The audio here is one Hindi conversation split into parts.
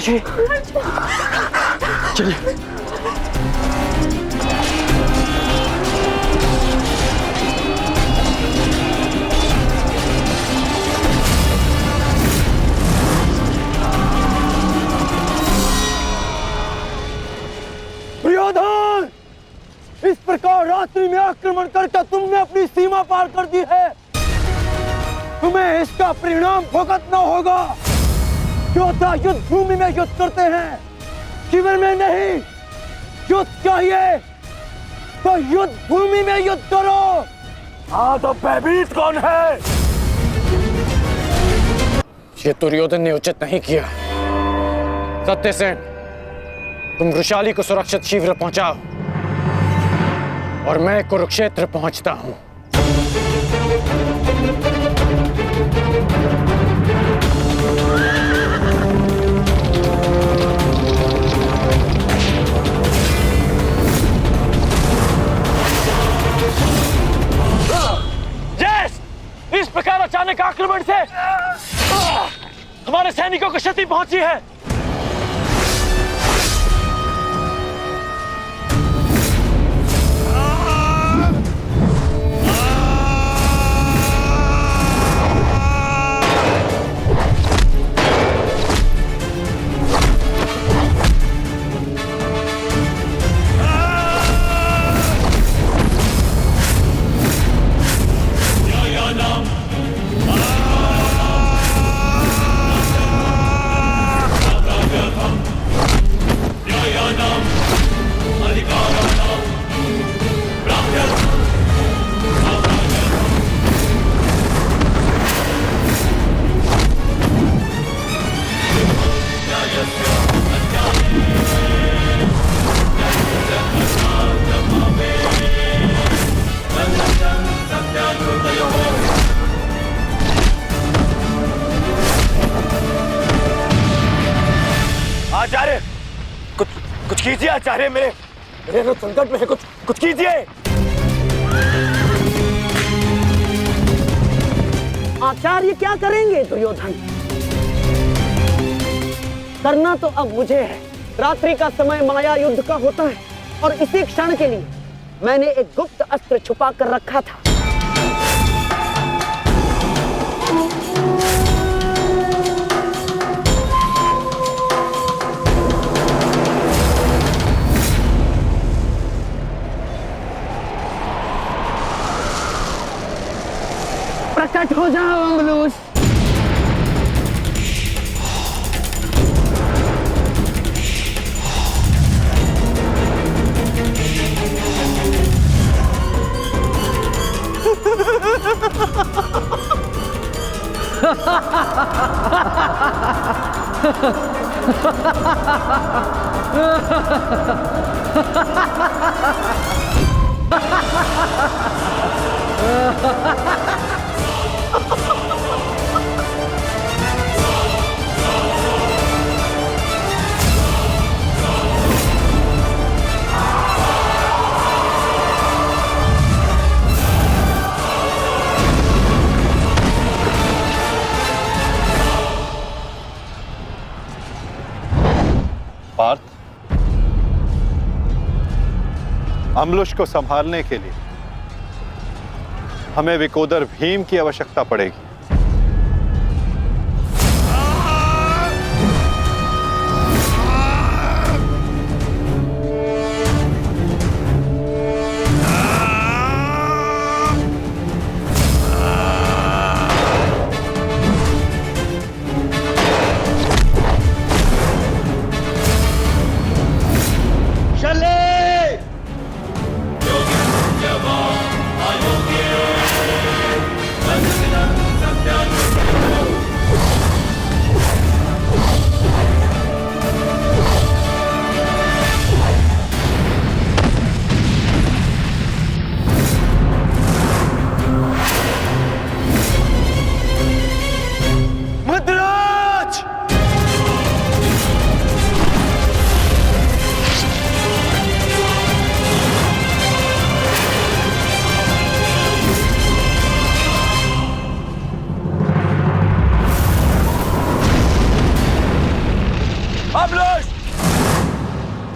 माताजी, चलिए। दुर्योधन, इस प्रकार रात्रि में आक्रमण करके तुमने अपनी सीमा पार कर दी है। तुम्हें इसका परिणाम भुगतना होगा। योद्धा युद्ध भूमि में युद्ध करते हैं, शिविर में नहीं। युद्ध चाहिए तो युद्ध भूमि में युद्ध करो। हाँ, तो भयभीत कौन है? ये दुर्योधन ने उचित नहीं किया। सत्यसेन, तुम वृषाली को सुरक्षित शिविर पहुंचाओ और मैं कुरुक्षेत्र पहुंचता हूं। इस प्रकार अचानक आक्रमण से हमारे सैनिकों को क्षति पहुंची है। आचार्य, कुछ कीजिए आचार्य, मेरे लोग संकट में है। कुछ कीजिए। आचार्य क्या करेंगे दुर्योधन? करना तो अब मुझे है। रात्रि का समय माया युद्ध का होता है और इसी क्षण के लिए मैंने एक गुप्त अस्त्र छुपा कर रखा था। प्रकट हो जाओ अम्बलूस। पार्थ, अम्बलुष को संभालने के लिए हमें विकोदर भीम की आवश्यकता पड़ेगी।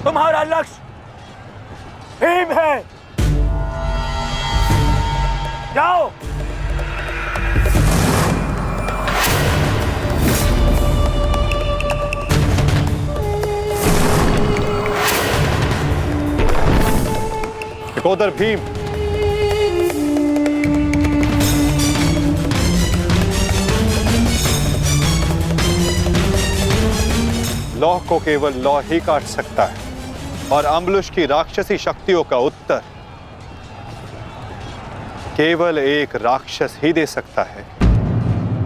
तुम्हारा लक्ष्य भीम है। जाओ। टिकोदर भीम, लौह को केवल लौह ही काट सकता है और अम्बुलुश की राक्षसी शक्तियों का उत्तर केवल एक राक्षस ही दे सकता है।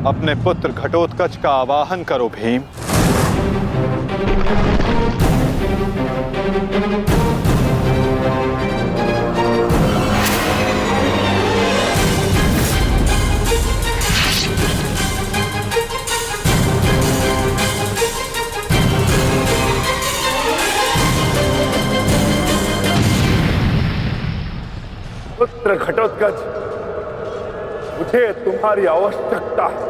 अपने पुत्र घटोत्कच का आवाहन करो भीम। पुत्र घटोत्कच, मुझे तुम्हारी आवश्यकता है।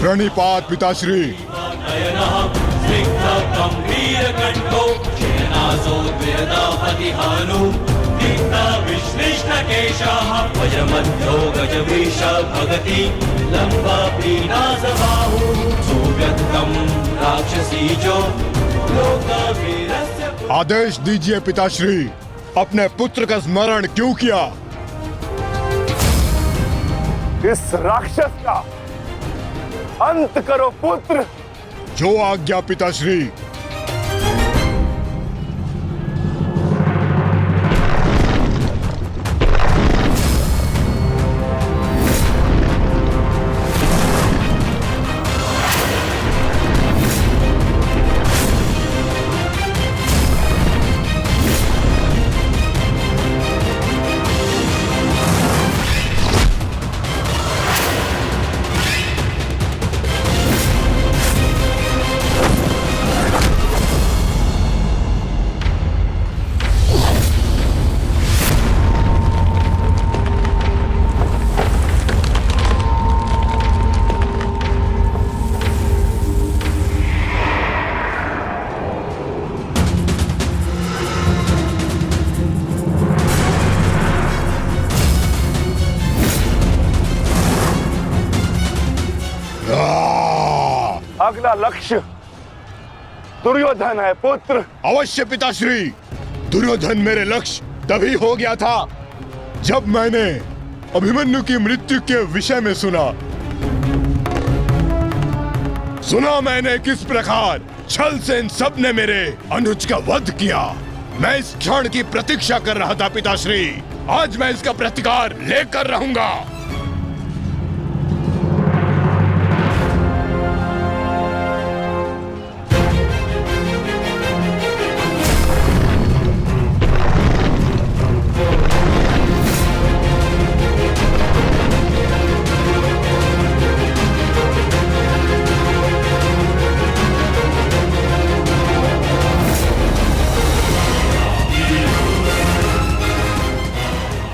प्रणिपात पिताश्री। आदेश दीजिए पिताश्री, अपने पुत्र का स्मरण क्यों किया? इस राक्षस का अंत करो पुत्र। जो आज्ञा पिताश्री। अगला लक्ष्य दुर्योधन है पुत्र। अवश्य पिताश्री, दुर्योधन मेरे लक्ष्य तभी हो गया था जब मैंने अभिमन्यु की मृत्यु के विषय में सुना मैंने किस प्रकार छल से इन सब ने मेरे अनुज का वध किया। मैं इस क्षण की प्रतीक्षा कर रहा था पिताश्री। आज मैं इसका प्रतिकार लेकर रहूंगा।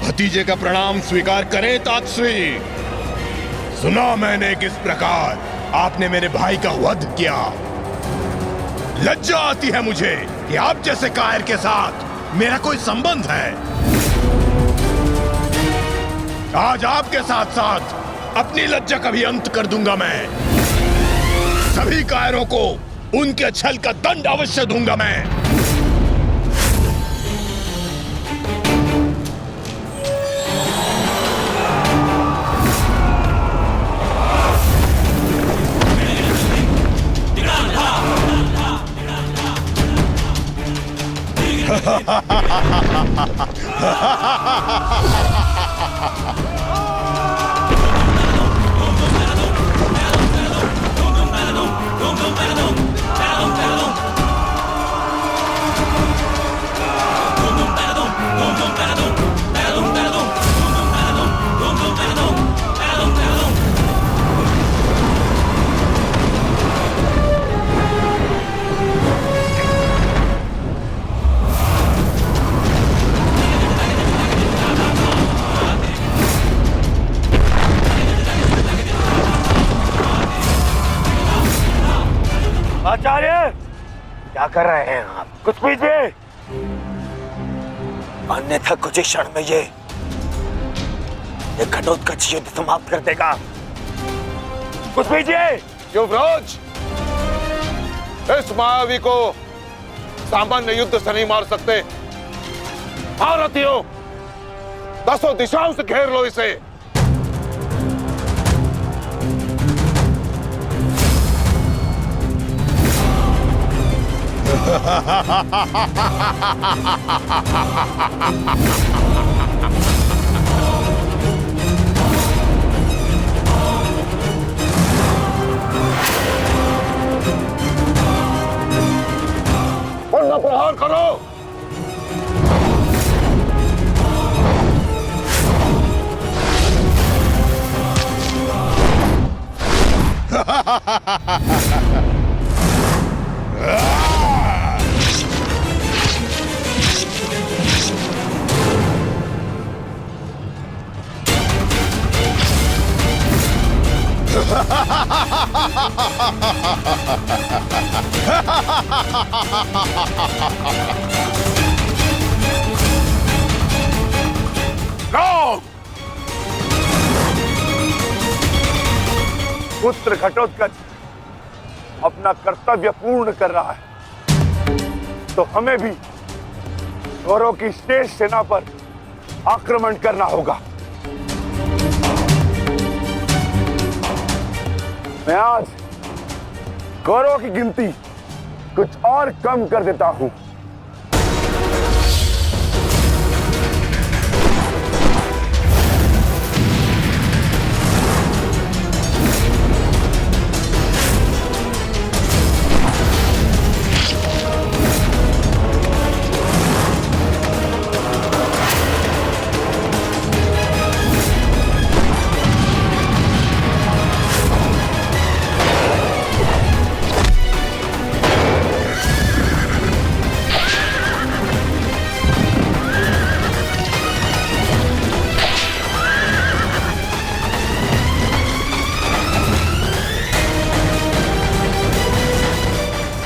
भतीजे का प्रणाम स्वीकार करें तातश्री। सुना मैंने किस प्रकार आपने मेरे भाई का वध किया। लज्जा आती है मुझे कि आप जैसे कायर के साथ मेरा कोई संबंध है। आज आपके साथ साथ अपनी लज्जा का भी अंत कर दूंगा मैं। सभी कायरों को उनके छल का दंड अवश्य दूंगा मैं। आचार्य, क्या कर रहे हैं आप? कुछ पीजिए, अन्यथा कुछ ही क्षण में ये घटोत्कच युद्ध समाप्त कर देगा। कुछ पीजिए। युवराज, इस मायावी को सामान्य युद्ध से नहीं मार सकते। भारतीयों, 10 दिशाओं से घेर लो इसे। उनका प्रहार करो। पुत्र घटोत्कच अपना कर्तव्य पूर्ण कर रहा है, तो हमें भी कौरवों की शेष सेना पर आक्रमण करना होगा। मैं आज कौरवों की गिनती कुछ और कम कर देता हूं।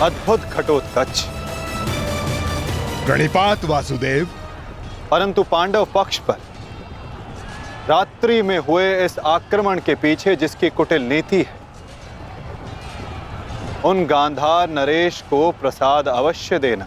अद्भुत घटोत्कच। प्रणिपात वासुदेव। परंतु पांडव पक्ष पर रात्रि में हुए इस आक्रमण के पीछे जिसकी कुटिल नीति है, उन गांधार नरेश को प्रसाद अवश्य देना।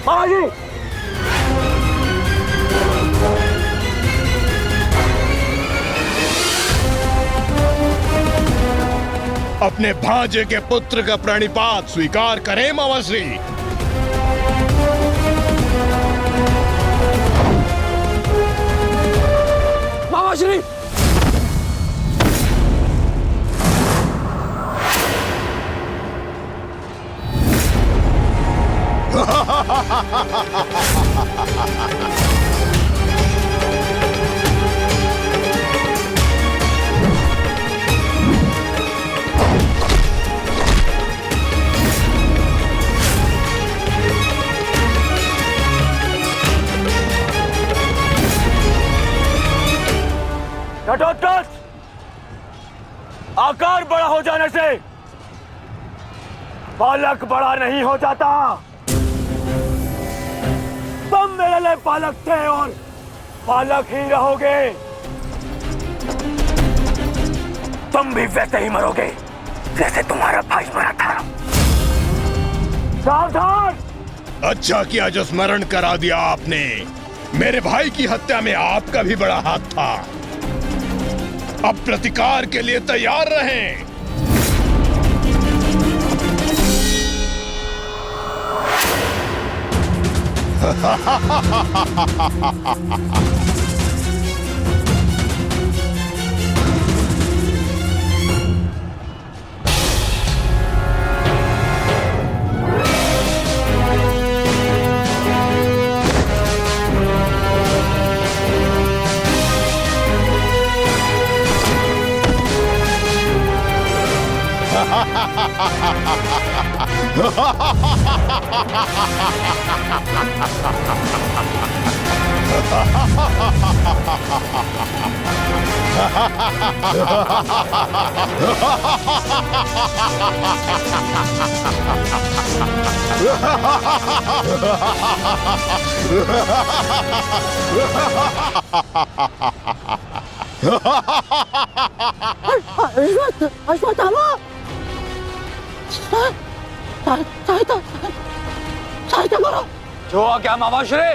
महाराज, अपने भांजे के पुत्र का प्रणिपात स्वीकार करें मामाश्री। मामाश्री, घटोत्कच, आकार बड़ा हो जाने से बालक बड़ा नहीं हो जाता। तुम मेरे लिए बालक थे और बालक ही रहोगे। तुम भी वैसे ही मरोगे जैसे तुम्हारा भाई मरा था। सावधान! अच्छा किया जो स्मरण करा दिया आपने। मेरे भाई की हत्या में आपका भी बड़ा हाथ था। अब प्रतिकार के लिए तैयार रहें। अश्वत्थामा सहायता करो। जो आज्ञा मामाश्री।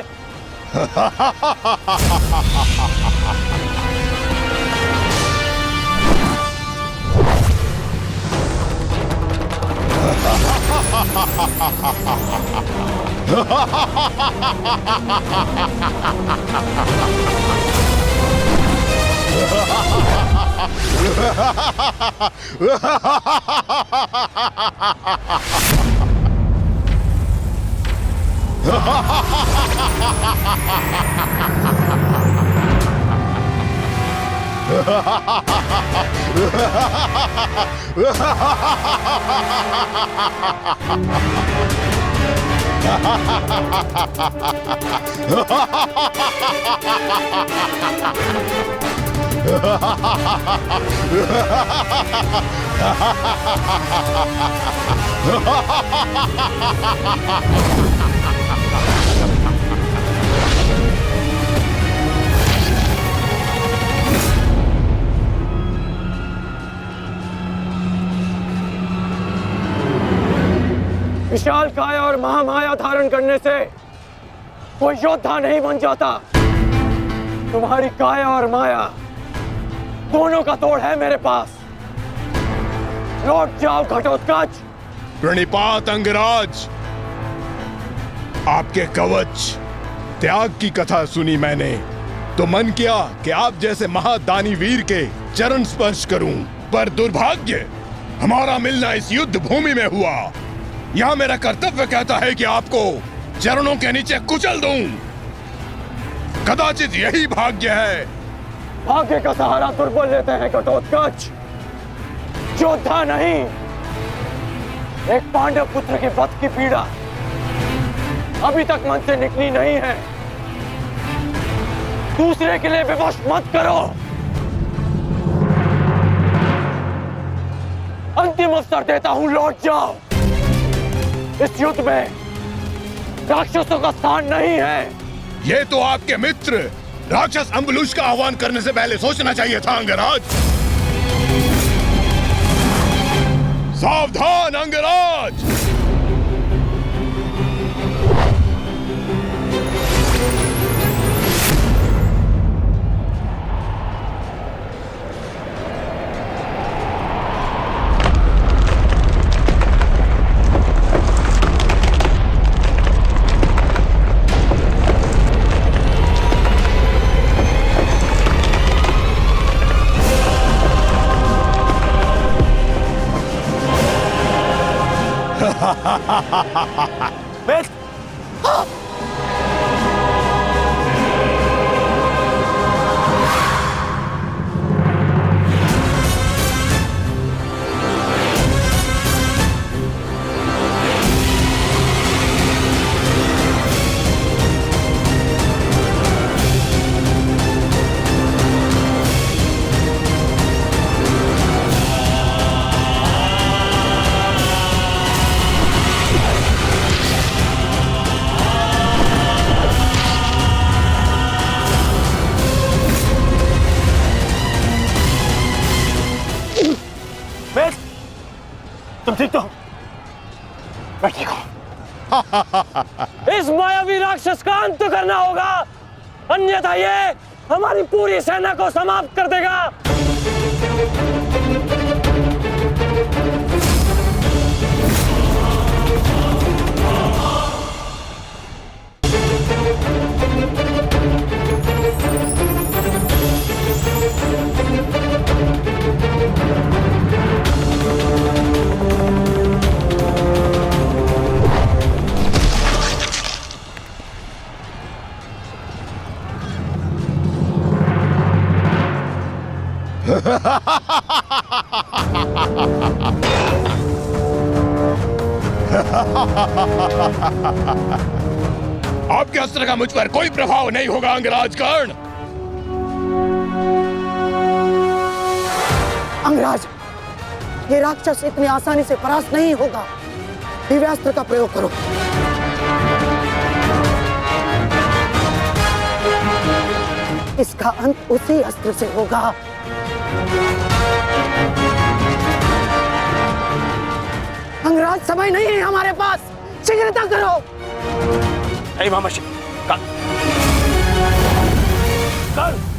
विशाल काया और महामाया धारण करने से कोई योद्धा नहीं बन जाता। तुम्हारी काया और माया दोनों का तोड़ है मेरे पास। लौट जाओ घटोत्कच। प्रणिपात अंगराज, आपके कवच त्याग की कथा सुनी मैंने तो मन किया कि आप जैसे महादानी वीर के चरण स्पर्श करूं, पर दुर्भाग्य हमारा मिलना इस युद्ध भूमि में हुआ। यहां मेरा कर्तव्य कहता है कि आपको चरणों के नीचे कुचल दूं। कदाचित यही भाग्य है। भाग्य का सहारा दुर्बल लेते हैं घटोत्कच, योद्धा नहीं। एक पांडव पुत्र के वध की पीड़ा अभी तक मन से निकली नहीं है। दूसरे के लिए विवश मत करो। अंतिम अवसर देता हूं, लौट जाओ। इस युद्ध में राक्षसों का स्थान नहीं है। ये तो आपके मित्र राक्षस अम्बुलुष का आह्वान करने से पहले सोचना चाहिए था अंगराज। सावधान अंगराज। तुम ठीक तो? मैं ठीक हूं। इस मायावी राक्षस का अंत करना होगा, अन्यथा ये हमारी पूरी सेना को समाप्त कर देगा। आपके अस्त्र का मुझ पर कोई प्रभाव नहीं होगा अंगराज कर्ण। अंगराज, ये राक्षस इतनी आसानी से परास्त नहीं होगा। दिव्यास्त्र का प्रयोग करो। इसका अंत उसी अस्त्र से होगा। अंगराज, समय नहीं है हमारे पास, शीघ्रता करो।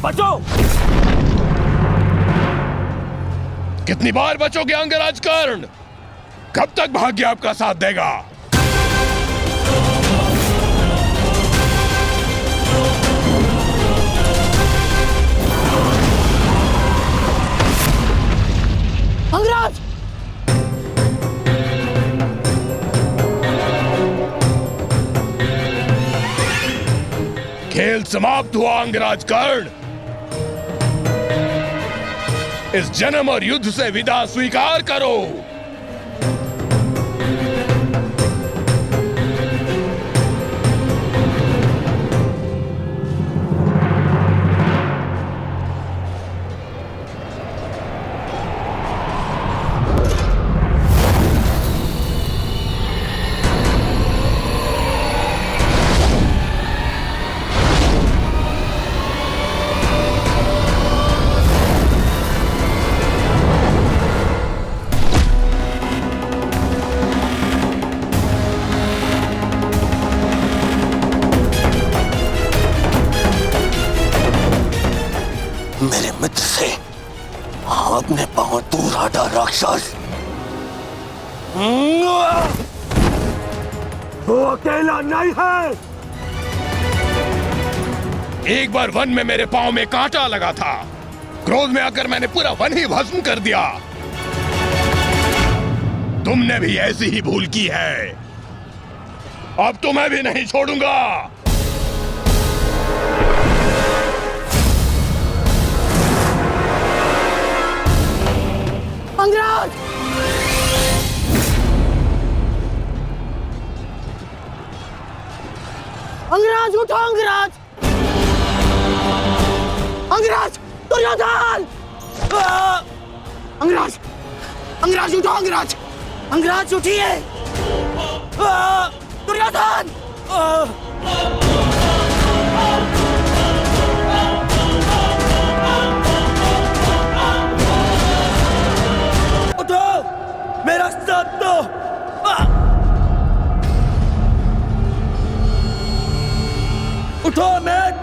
बचो। कितनी बार बचोगे अंगराज कर्ण? कब तक भाग्य आपका साथ देगा? अंगराज, खेल समाप्त हुआ अंगराज कर्ण। इस जन्म और युद्ध से विदा स्वीकार करो। मेरे मित्र से अपने पांव दूर हटा राक्षस। वो अकेला नहीं है। एक बार वन में मेरे पांव में कांटा लगा था। क्रोध में आकर मैंने पूरा वन ही भस्म कर दिया। तुमने भी ऐसी ही भूल की है। अब तो मैं भी नहीं छोड़ूंगा। अंगराज, अंगराज उठो। अंगराज, अंगराज, दुर्योधन! अंगराज, अंगराज उठो। अंगराज, अंगराज उठिए। दुर्योधन! उठो, मेरा साथ दो। उठो मैट।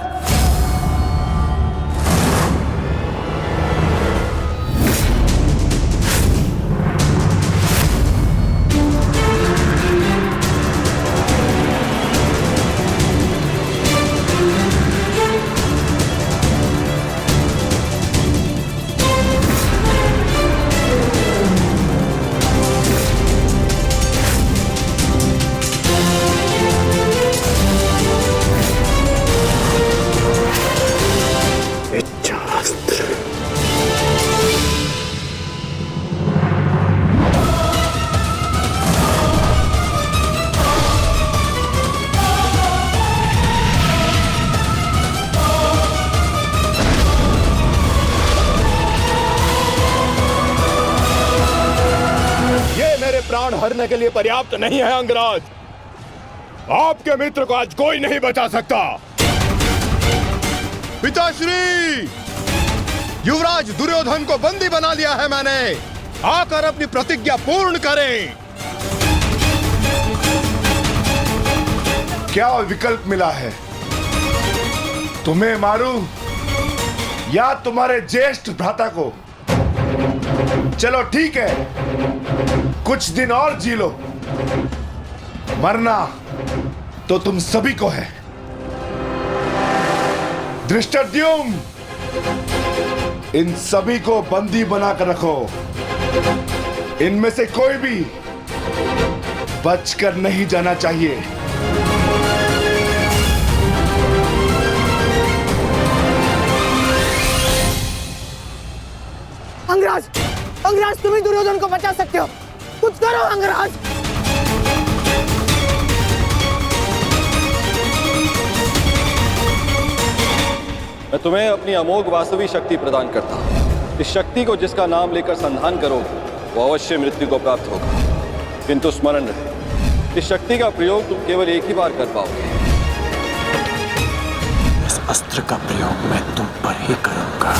प्राण हरने के लिए पर्याप्त नहीं है अंगराज। आपके मित्र को आज कोई नहीं बचा सकता। पिताश्री, युवराज दुर्योधन को बंदी बना लिया है मैंने। आकर अपनी प्रतिज्ञा पूर्ण करें। क्या विकल्प मिला है? तुम्हें मारूं या तुम्हारे ज्येष्ठ भ्राता को? चलो ठीक है, कुछ दिन और जी लो। मरना तो तुम सभी को है। धृष्टद्युम्न, इन सभी को बंदी बनाकर रखो। इनमें से कोई भी बचकर नहीं जाना चाहिए। अंगराज, अंगराज तुम ही दुर्योधन को बचा सकते हो, कुछ करो अंगराज। मैं तुम्हें अपनी अमोघ वास्तविक शक्ति प्रदान करता हूँ। इस शक्ति को जिसका नाम लेकर संधान करोगे वो अवश्य मृत्यु को प्राप्त होगा, किंतु स्मरण रहे इस शक्ति का प्रयोग तुम केवल एक ही बार कर पाओगे। इस अस्त्र का प्रयोग मैं तुम पर ही करूंगा।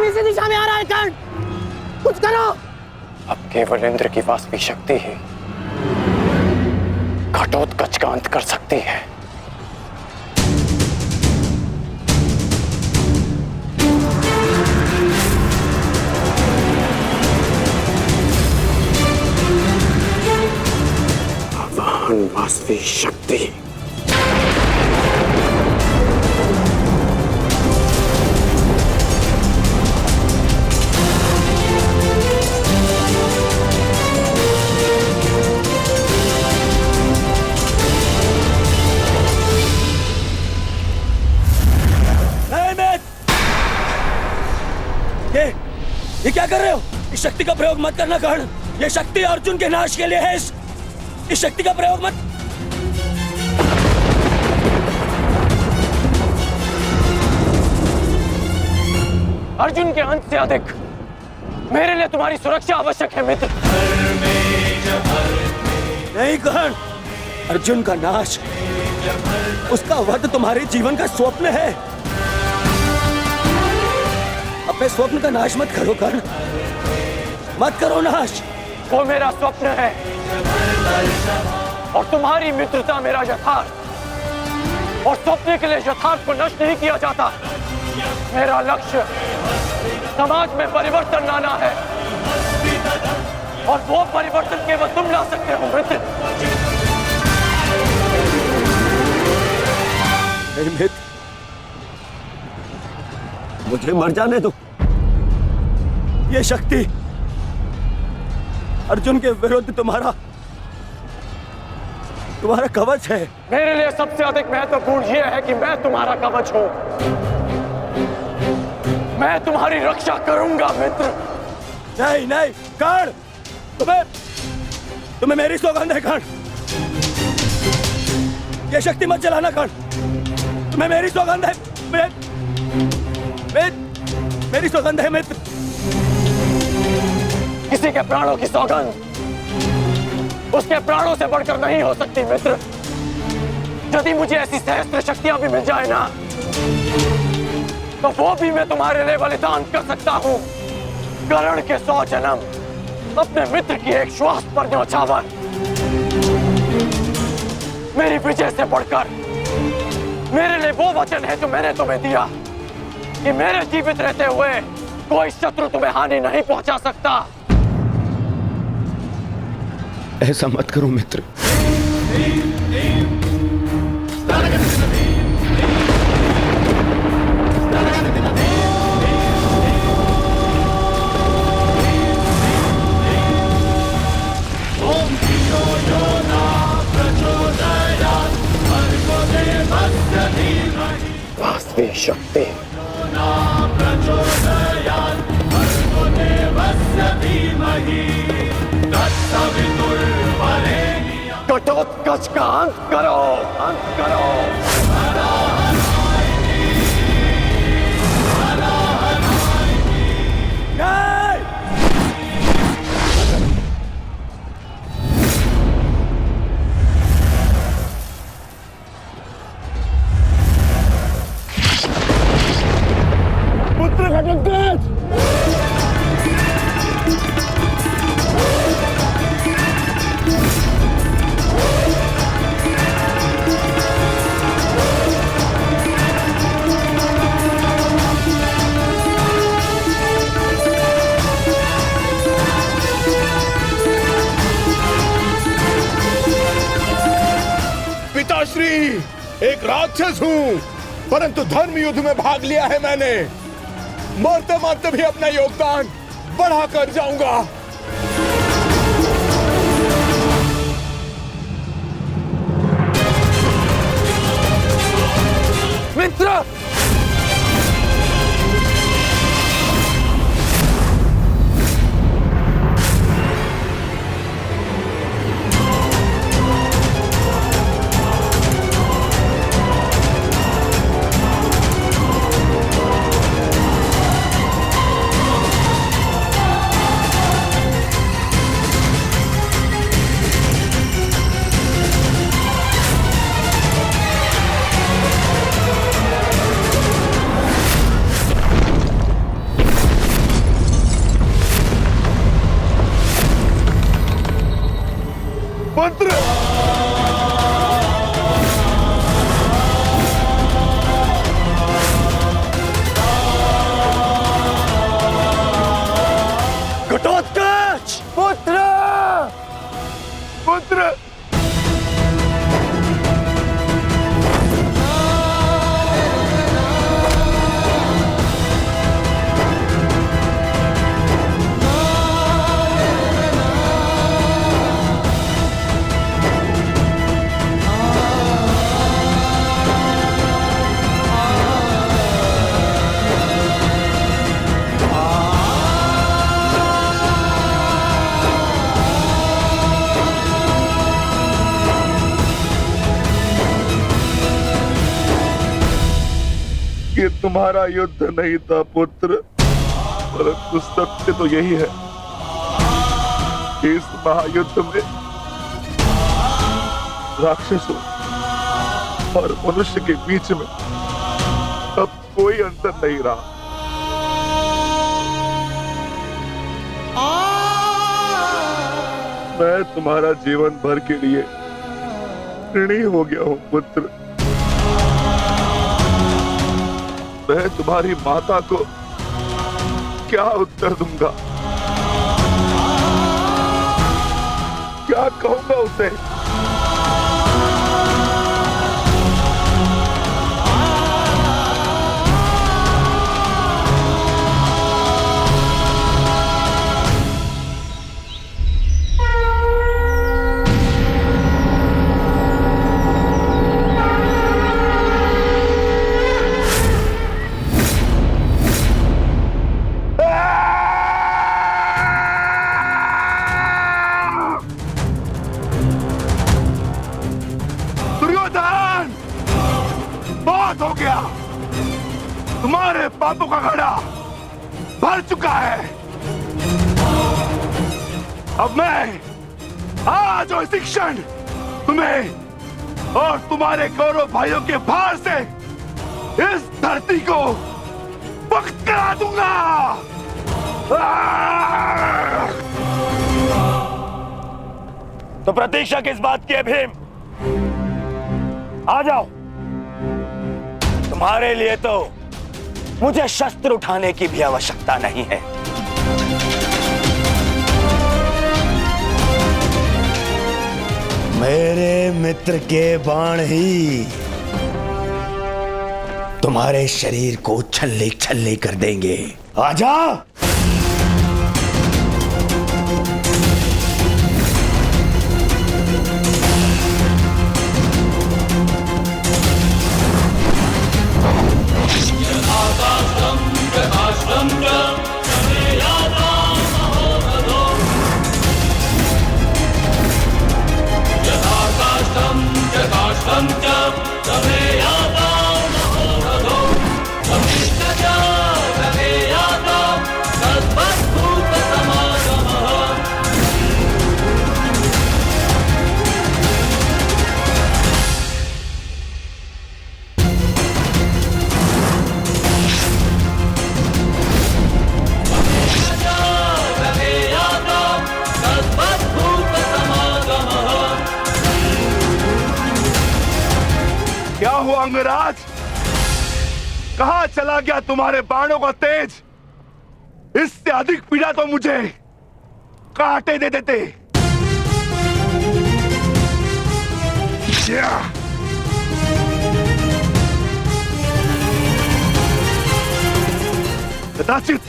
इसी दिशा में आ रहा है कर्ण, कुछ करो। अब केवल इंद्र की वास्तविक शक्ति ही घटोत्कच का अंत कर सकती है। आवाहन वास्तविक शक्ति। ये क्या कर रहे हो? इस शक्ति का प्रयोग मत करना कर्ण। ये शक्ति अर्जुन के नाश के लिए है। इस शक्ति का प्रयोग मत। अर्जुन के अंत से अधिक मेरे लिए तुम्हारी सुरक्षा आवश्यक है मित्र। नहीं कर्ण, अर्जुन का नाश, उसका वध तुम्हारे जीवन का स्वप्न है। अपने स्वप्न का नाश मत करो कर्ण, मत करो नाश। वो मेरा स्वप्न है और तुम्हारी मित्रता मेरा यथार्थ। और स्वप्न के लिए यथार्थ को नष्ट नहीं किया जाता। मेरा लक्ष्य समाज में परिवर्तन लाना है और वो परिवर्तन केवल तुम ला सकते हो मित्र। मित्र, मुझे मर जाने दो। ये शक्ति अर्जुन के विरुद्ध तुम्हारा कवच है। मेरे लिए सबसे अधिक महत्वपूर्ण यह है कि मैं तुम्हारा कवच हूं। मैं तुम्हारी रक्षा करूंगा मित्र। नहीं नहीं कर्ण, तुम्हें मेरी सौगंध है कर्ण। ये शक्ति मत चलाना कर्ण, तुम्हें मेरी सौगंध है। मेरी सौगंध है मित्र। किसी के प्राणों की सौगंध उसके प्राणों से बढ़कर नहीं हो सकती मित्र। यदि मुझे ऐसी सहस्त्र शक्तियां भी मिल जाए ना, तो वो भी मैं तुम्हारे लिए बलिदान कर सकता हूं। कर्ण के 100 जन्म, अपने मित्र की एक श्वास पर न्योछावर। मेरी विजय से बढ़कर मेरे लिए वो वचन है जो मैंने तुम्हें दिया कि मेरे जीवित रहते हुए कोई शत्रु तुम्हें हानि नहीं पहुंचा सकता। ऐसा मत करो मित्र। वास्तविक शक्ति घटोत्कच का अंत करो, अंत करो। पुत्र घटोत्कच, पिताश्री, एक राक्षस हूं, परंतु धर्म युद्ध में भाग लिया है मैंने। मरते मरते भी अपना योगदान बढ़ाकर जाऊंगा। मित्र, मंत्र घटोत्कच पुत्र मंत्र ये तुम्हारा युद्ध नहीं था पुत्र, परंतु सत्य तो यही है कि इस महायुद्ध में राक्षसों और मनुष्य के बीच में अब कोई अंतर नहीं रहा। मैं तुम्हारा जीवन भर के लिए ऋणी हो गया हूं पुत्र। मैं तुम्हारी माता को क्या उत्तर दूंगा, क्या कहूंगा उसे? बहुत हो गया, तुम्हारे पापों का घड़ा भर चुका है। अब मैं आज और इसी क्षण तुम्हें और तुम्हारे कौरव भाइयों के भार से इस धरती को मुक्त करा दूंगा। तो प्रतीक्षा किस बात की है भीम? आ जाओ। तुम्हारे लिए तो मुझे शस्त्र उठाने की भी आवश्यकता नहीं है। मेरे मित्र के बाण ही तुम्हारे शरीर को छल्ले छल्ले कर देंगे। आजा। क्या हुआ अंगराज? कहां चला गया तुम्हारे बाणों का तेज? इससे अधिक पीड़ा तो मुझे कांटे दे देते। कदाचित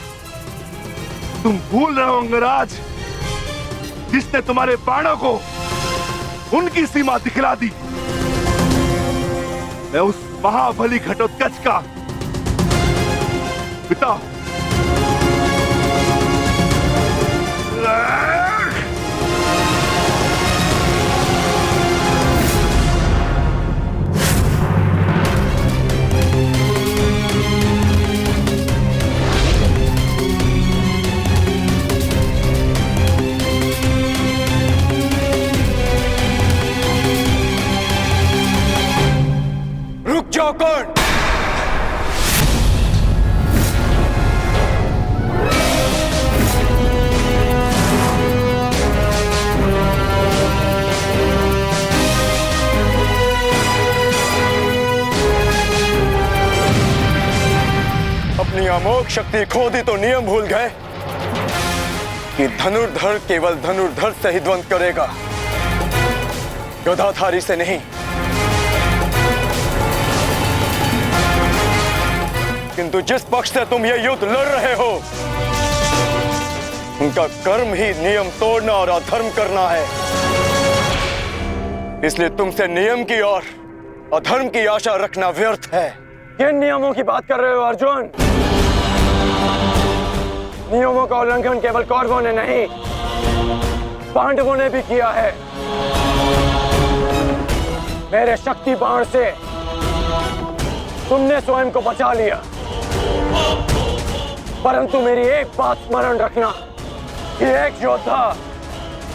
तुम भूल रहे हो अंगराज, जिसने तुम्हारे बाणों को उनकी सीमा दिखला दी। मैं उस महाबली घटोत्कच का पिता। रुक जाओ कौन? अपनी अमोघ शक्ति खो दी तो नियम भूल गए कि धनुर्धर केवल धनुर्धर से ही द्वंद करेगा, गदाधारी से नहीं। किंतु जिस पक्ष से तुम ये युद्ध लड़ रहे हो, उनका कर्म ही नियम तोड़ना और अधर्म करना है। इसलिए तुमसे नियम की और अधर्म की आशा रखना व्यर्थ है। किन नियमों की बात कर रहे हो अर्जुन? नियमों का उल्लंघन केवल कौरवों ने नहीं, पांडवों ने भी किया है। मेरे शक्ति बाण से तुमने स्वयं को बचा लिया, परंतु मेरी एक बात स्मरण रखना कि एक योद्धा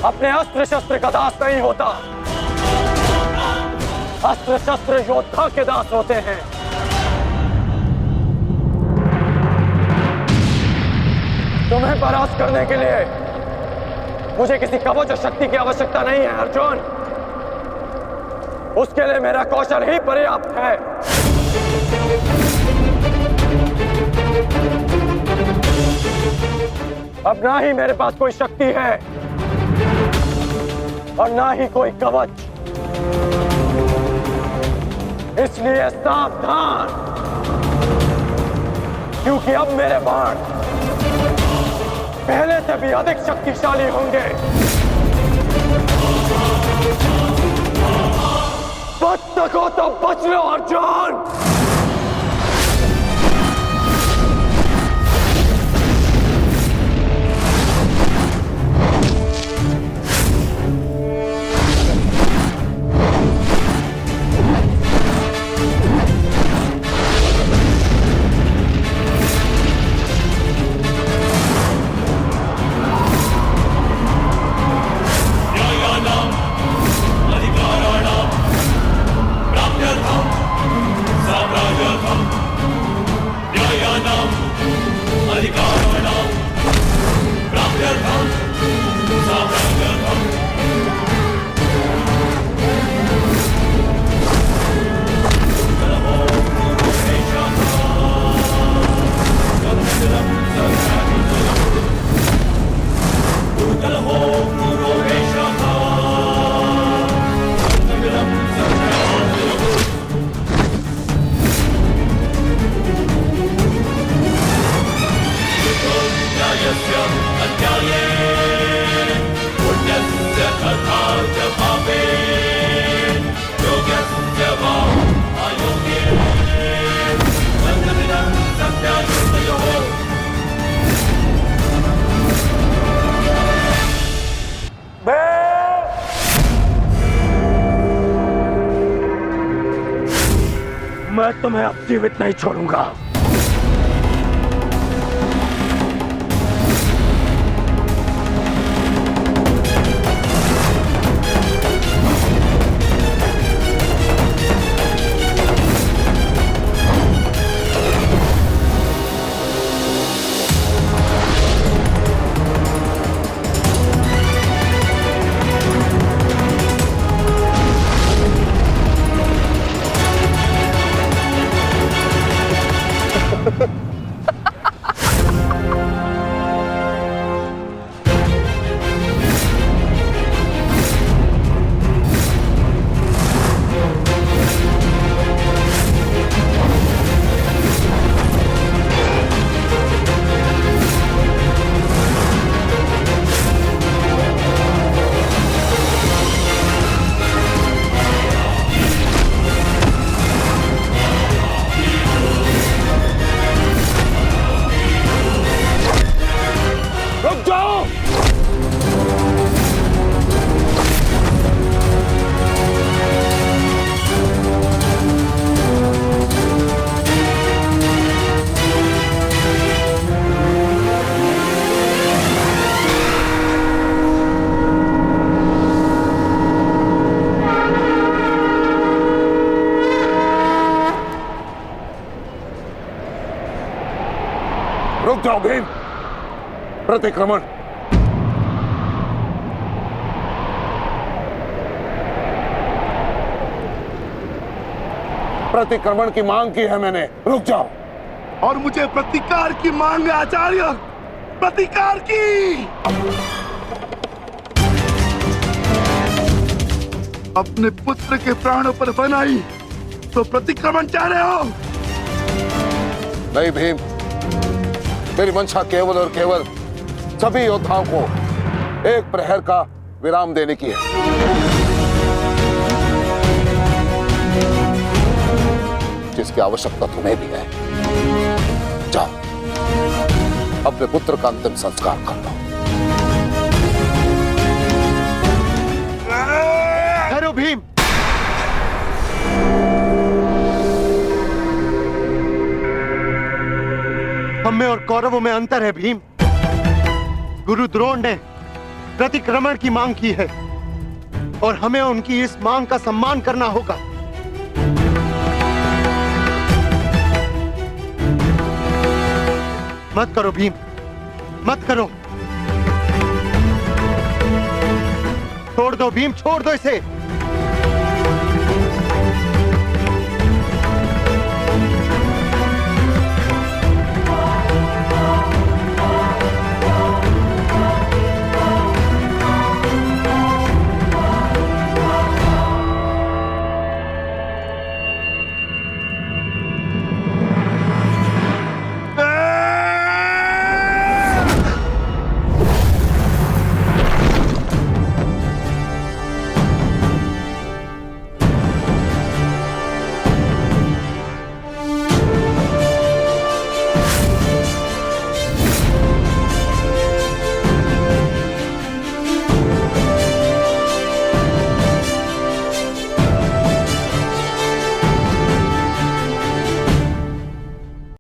अपने अस्त्र शस्त्र का दास नहीं होता। अस्त्र शस्त्र योद्धा के दास होते हैं। तुम्हें परास्त करने के लिए मुझे किसी कवच और शक्ति की आवश्यकता नहीं है अर्जुन। उसके लिए मेरा कौशल ही पर्याप्त है। अब ना ही मेरे पास कोई शक्ति है और ना ही कोई कवच, इसलिए सावधान, क्योंकि अब मेरे बाण पहले से भी अधिक शक्तिशाली होंगे। बच सको तो बच लो अर्जुन। मैं तुम्हें अब जीवित नहीं छोड़ूंगा। रुक जाओ भीम। प्रतिक्रमण। प्रतिक्रमण की मांग की है मैंने, रुक जाओ। और मुझे प्रतिकार की मांग है आचार्य, प्रतिकार की। अपने पुत्र के प्राणों पर बनाई तो प्रतिक्रमण चाह रहे हो? नहीं भीम, मेरी मंशा केवल और केवल सभी योद्धाओं को एक प्रहर का विराम देने की है। जिसकी आवश्यकता तुम्हें भी है। जाओ, अपने पुत्र का अंतिम संस्कार कर लो। ठहरो भीम। हम में और कौरवों में अंतर है भीम। गुरु द्रोण ने प्रतिक्रमण की मांग की है और हमें उनकी इस मांग का सम्मान करना होगा। मत करो भीम, मत करो। छोड़ दो भीम, छोड़ दो इसे।